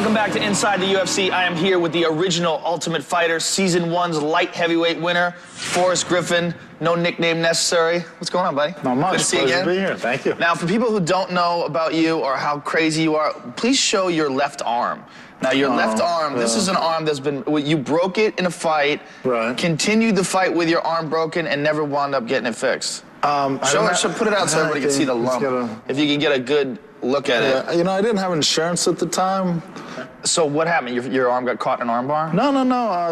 Welcome back to Inside the UFC. I am here with the original Ultimate Fighter, Season 1's light heavyweight winner, Forrest Griffin. No nickname necessary. What's going on, buddy? Not much. Good to see you again. Pleasure to be here. Thank you. Now, for people who don't know about you or how crazy you are, please show your left arm. Now, your left arm, this is an arm that's been, you broke it in a fight, right. Continued the fight with your arm broken, and never wound up getting it fixed. Put it out so everybody can see the lump. If you can get a good look at it. You know, I didn't have insurance at the time. So what happened? Your arm got caught in an arm bar? No.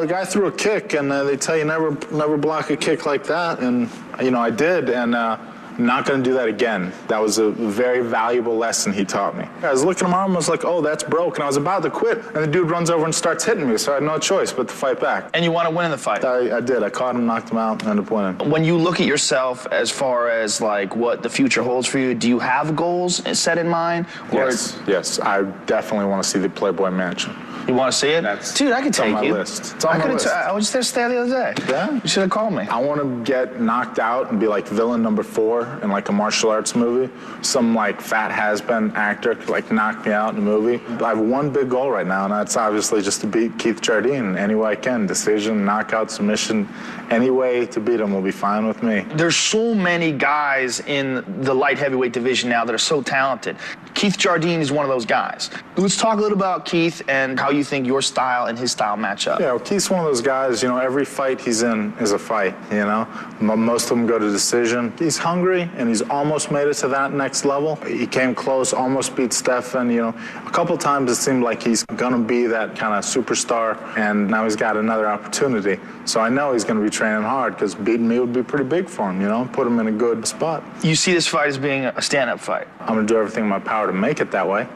The guy threw a kick, and they tell you never block a kick like that. And, you know, I did, and I'm not going to do that again. That was a very valuable lesson he taught me. I was looking at my arm, I was like, oh, that's broke. And I was about to quit, and the dude runs over and starts hitting me, so I had no choice but to fight back. And you want to win in the fight? I did. I caught him, knocked him out, and ended up winning. When you look at yourself as far as, like, what the future holds for you, do you have goals set in mind? Or Yes. I definitely want to see the Playboy Mansion. You want to see it? Dude, I can take you. It's on my list. It's on my list. I was just there the other day. Yeah? You should have called me. I want to get knocked out and be like villain number 4 in like a martial arts movie. Some like fat has-been actor could like knock me out in a movie. I have one big goal right now, and that's obviously just to beat Keith Jardine any way I can. Decision, knockout, submission, any way to beat him will be fine with me. There's so many guys in the light heavyweight division now that are so talented. Keith Jardine is one of those guys. Let's talk a little about Keith and how you think your style and his style match up. Yeah, well, Keith's one of those guys, you know, every fight he's in is a fight, you know. Most of them go to decision. He's hungry, and he's almost made it to that next level. He came close, almost beat Stefan, you know. A couple times it seemed like he's going to be that kind of superstar, and now he's got another opportunity. So I know he's going to be training hard, because beating me would be pretty big for him, you know, put him in a good spot. You see this fight as being a stand-up fight? I'm going to do everything in my power to make it that way.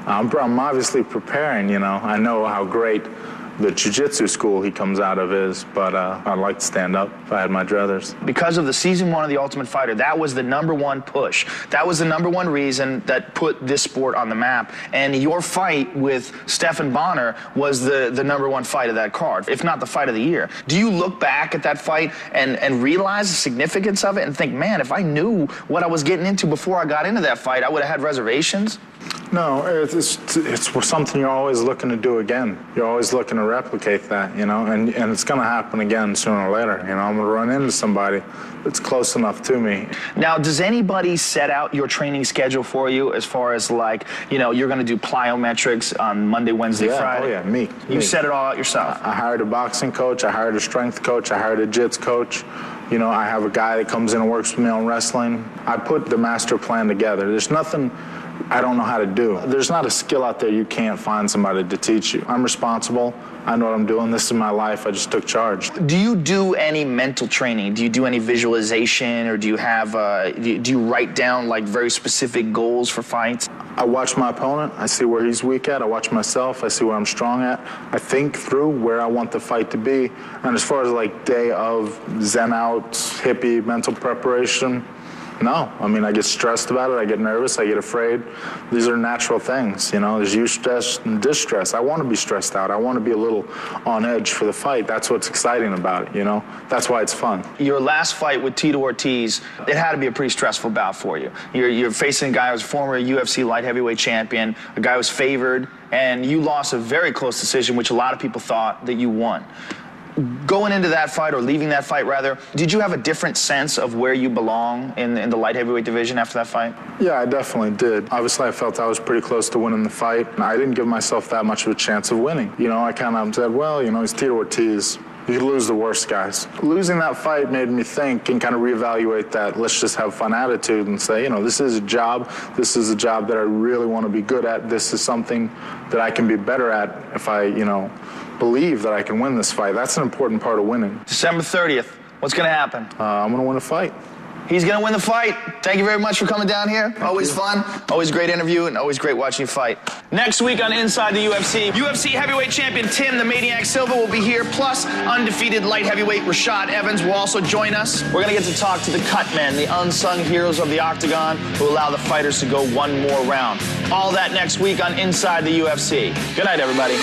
I'm obviously preparing, you know. I know how great the jiu-jitsu school he comes out of is, but I'd like to stand up if I had my druthers. Because of the Season 1 of The Ultimate Fighter, that was the #1 push. That was the #1 reason that put this sport on the map. And your fight with Stephan Bonnar was the #1 fight of that card, if not the fight of the year. Do you look back at that fight and realize the significance of it and think, man, if I knew what I was getting into before I got into that fight, I would have had reservations? No, it's something you're always looking to do again. You're always looking to replicate that, you know, and it's going to happen again sooner or later. You know, I'm going to run into somebody that's close enough to me. Now, does anybody set out your training schedule for you as far as, like, you know, you're going to do plyometrics on Monday, Wednesday, Friday? Oh, yeah, me. You set it all out yourself? I hired a boxing coach. I hired a strength coach. I hired a jiu-jitsu coach. You know, I have a guy that comes in and works with me on wrestling. I put the master plan together. There's nothing I don't know how to do. There's not a skill out there you can't find somebody to teach you. I'm responsible. I know what I'm doing. This is my life. I just took charge. Do you do any mental training? Do you do any visualization, or do you have, do you write down like very specific goals for fights? I watch my opponent. I see where he's weak at. I watch myself. I see where I'm strong at. I think through where I want the fight to be. And as far as like day of, zen out, hippie mental preparation, no. I mean, I get stressed about it. I get nervous. I get afraid. These are natural things, you know. There's eustress and distress. I want to be stressed out. I want to be a little on edge for the fight. That's what's exciting about it, you know. That's why it's fun. Your last fight with Tito Ortiz, it had to be a pretty stressful bout for you. You're facing a guy who's a former UFC light heavyweight champion, a guy who was favored, and you lost a very close decision, which a lot of people thought that you won. Going into that fight, or leaving that fight rather, did you have a different sense of where you belong in the light heavyweight division after that fight? Yeah, I definitely did. Obviously, I felt I was pretty close to winning the fight. I didn't give myself that much of a chance of winning. You know, I kind of said, well, you know, he's Tito Ortiz. You could lose the worst guys. Losing that fight made me think and kind of reevaluate that let's just have fun attitude and say, you know, this is a job. This is a job that I really want to be good at. This is something that I can be better at if I, you know, believe that I can win this fight. That's an important part of winning. December 30th, what's going to happen? I'm going to win a fight. He's going to win the fight. Thank you very much for coming down here. Always fun, always great interview, and always great watching you fight. Next week on Inside the UFC heavyweight champion Tim the Maniac Silva will be here, plus undefeated light heavyweight Rashad Evans will also join us. We're going to get to talk to the cut men, the unsung heroes of the octagon, who allow the fighters to go one more round. All that next week on Inside the UFC. Good night, everybody.